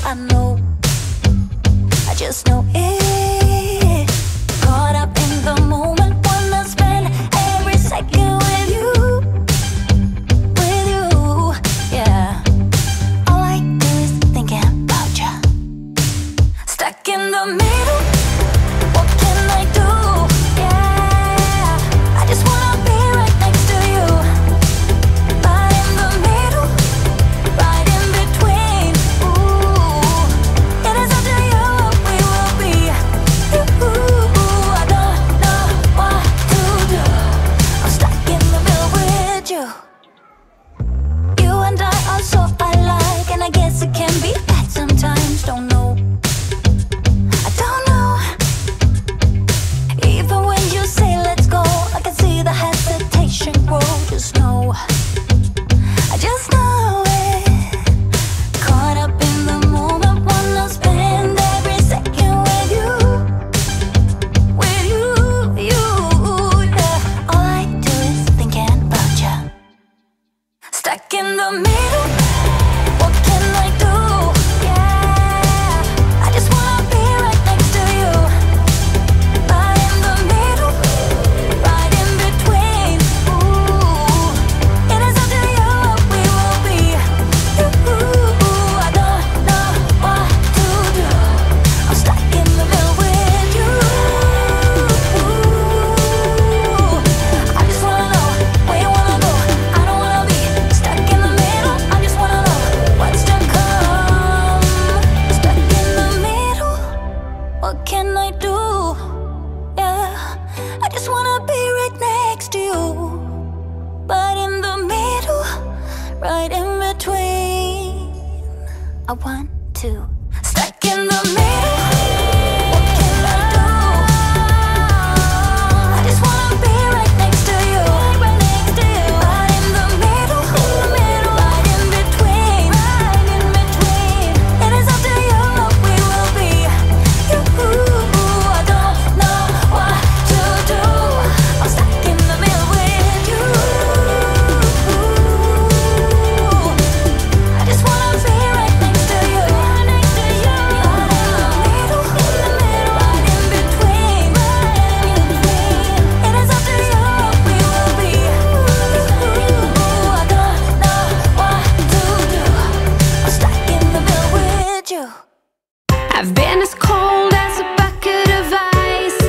I know, I just know it. Caught up in the moment, wanna spend every second with you, yeah. All I do is thinking about you. Stuck in the middle, what can I do? Yeah, I just wanna be right next to you. Right in the middle, right in between. Ooh, it is up to you what we will be. Ooh, I don't know what to do. I'm stuck in the middle with you. You and I are so alike, and I guess it can be bad sometimes. Don't know, I don't know. Even when you say let's go, I can see the hesitation grow. Just know, I just know it. Caught up in the moment, wanna spend every second with you, yeah. All I do is thinking about you. Stuck in the middle, what can I do? Yeah, I just wanna be right next to you. Right in the middle, right in between. Ooh, it is up to you what we will be. Ooh, I don't know what to do. I'm stuck in the middle with you. I just wanna know where you wanna go. I don't wanna be stuck in the middle. I just wanna know what's to come. Stuck in the middle, what can I do? Yeah, I just wanna be right next to you. But in the middle, right in between, I want to. Stuck in the middle, what can I do? I just wanna be right next to you. Right in the middle, right in between. It is up to you what we will be. I don't know what to do. I'm stuck in the middle with you. I just wanna be right next to you. Right in the middle, right in between. It is up to you what we will be. I don't know what to do. I'm stuck in the middle with you. I've been as cold as a bucket of ice.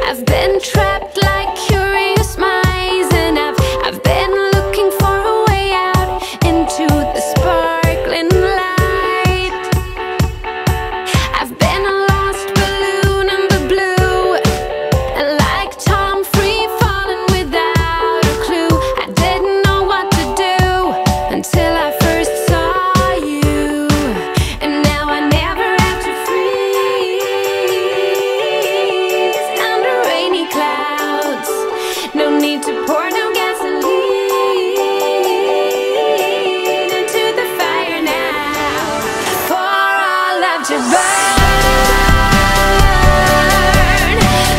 I've been trapped like curious mice, and I've been looking for a way out into the sparkling light. I've been a lost balloon in the blue, and like Tom, free falling without a clue. I didn't know what to do until I first saw you, and now I never have to freeze under rainy clouds. No need to pour no gasoline into the fire now, for our love to burn.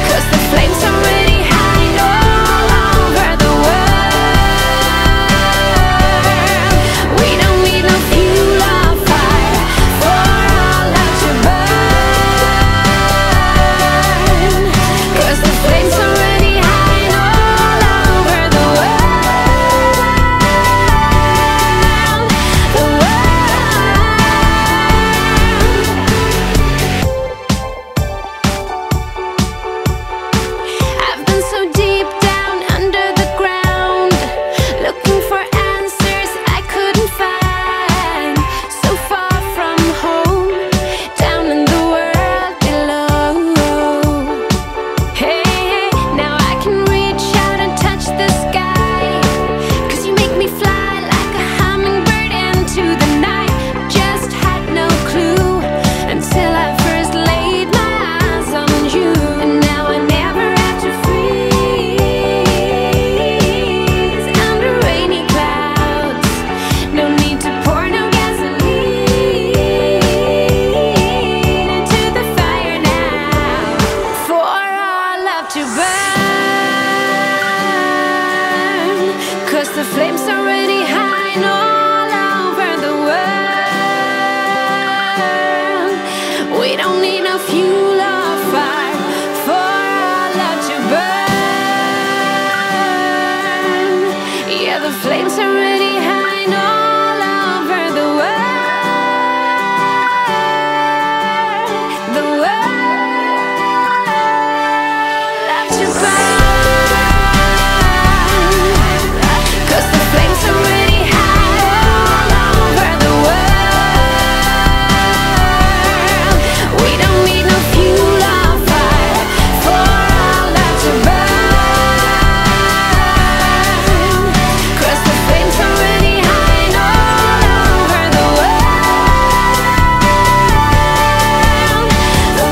'Cause the flames are already high all over the world. We don't need no fuel or fire for our love to burn. 'Cause the flames are already high all over the world. The I've been so deep down under the ground, looking for answers I couldn't find. So far from home, down in the world below. Hey, now I can reach out and touch the sky, 'cause you make me fly like a hummingbird into the night. Just had no clue until I first laid my eyes on you, and now I never have to freeze under rainy clouds. No need to pour no gasoline into the fire now, for our love to burn. 'Cause the flames are already high all over the world. the flames are really high all over the world. The world loves to burn, 'cause the flames are really high all over the world. We don't need no fuel or fire for our love to burn, 'cause the flames are really high all over the world. The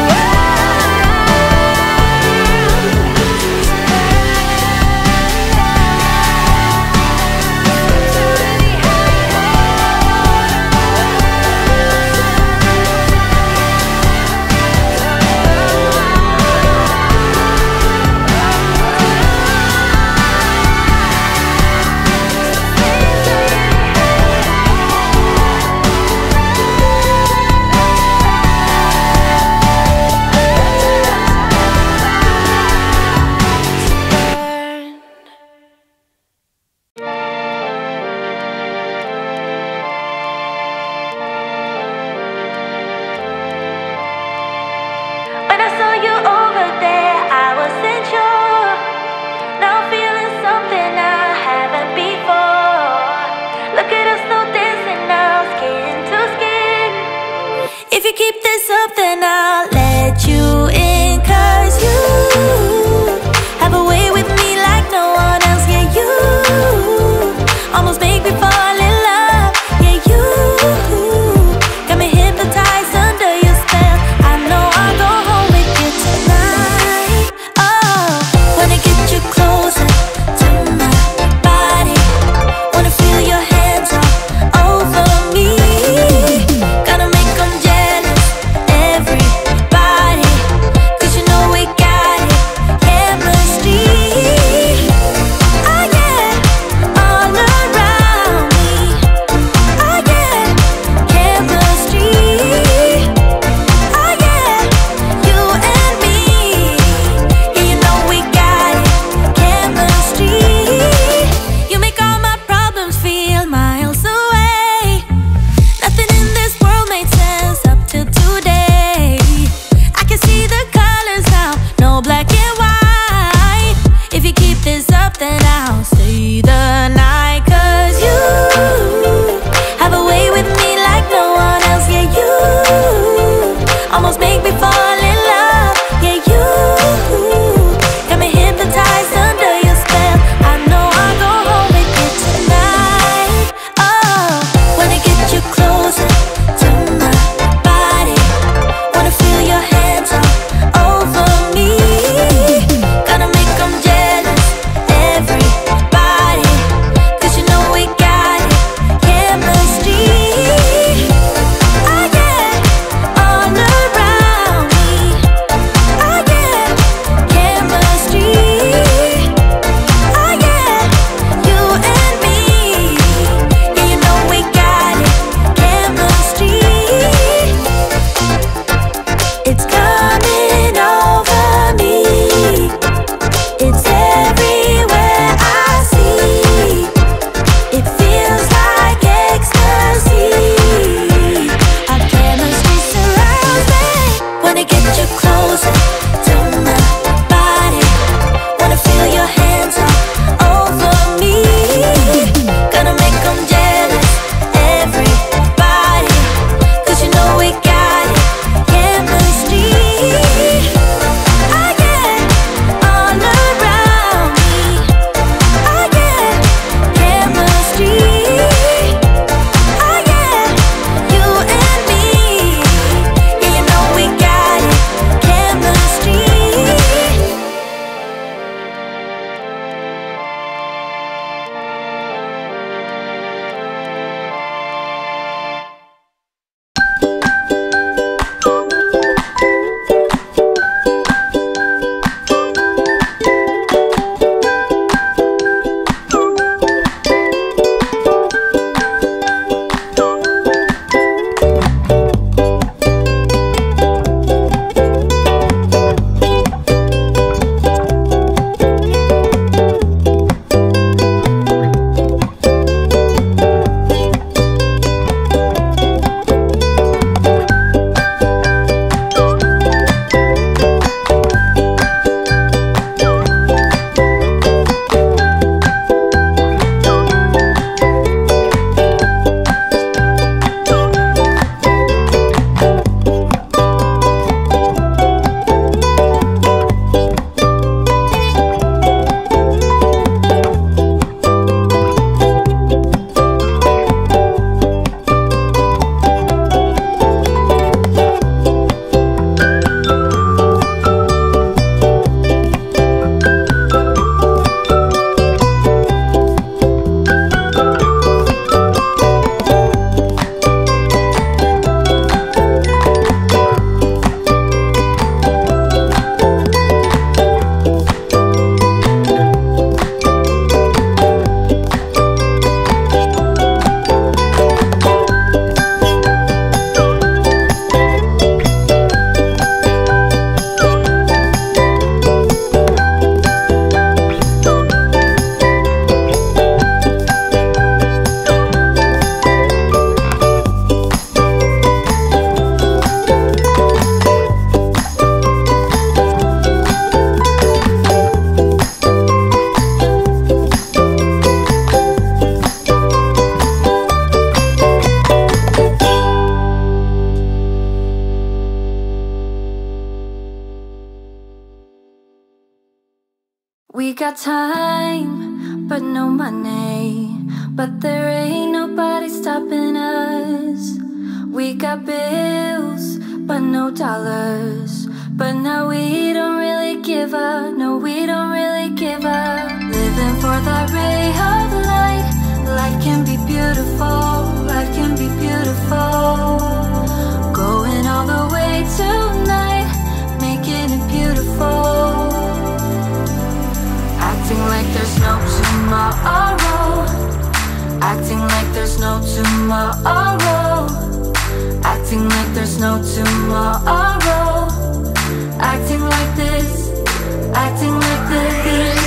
When I saw you over there, I wasn't sure. Now I'm feeling something I haven't before. Look at us now dancing now, skin to skin. If you keep this up, then I'll let you in, 'cause you have a way with me like no one else. Yeah, you almost make me fall in love. Yeah, you got me hypnotized under your spell. I know I'll go home with you tonight. Oh, wanna get you closer to my body. Wanna feel your hands all over me. Gonna make 'em jealous every got time, but no money. But there ain't nobody stopping us. We got bills, but no dollars. But now we don't really give up. No, we don't really give up. Living for that ray of light. Life can be beautiful. Life can be beautiful. Going all the way tonight, making it beautiful. Acting like there's no tomorrow. Acting like there's no tomorrow. Acting like there's no tomorrow. Acting like this. Acting like this.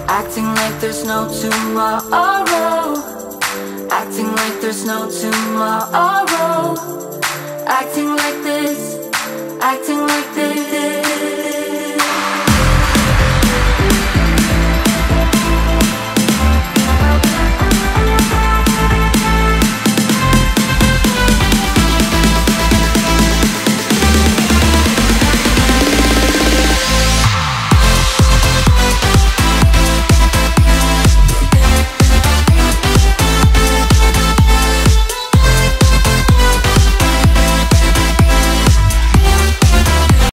Acting like there's no tomorrow. Acting like there's no tomorrow. Acting like this. Acting like this.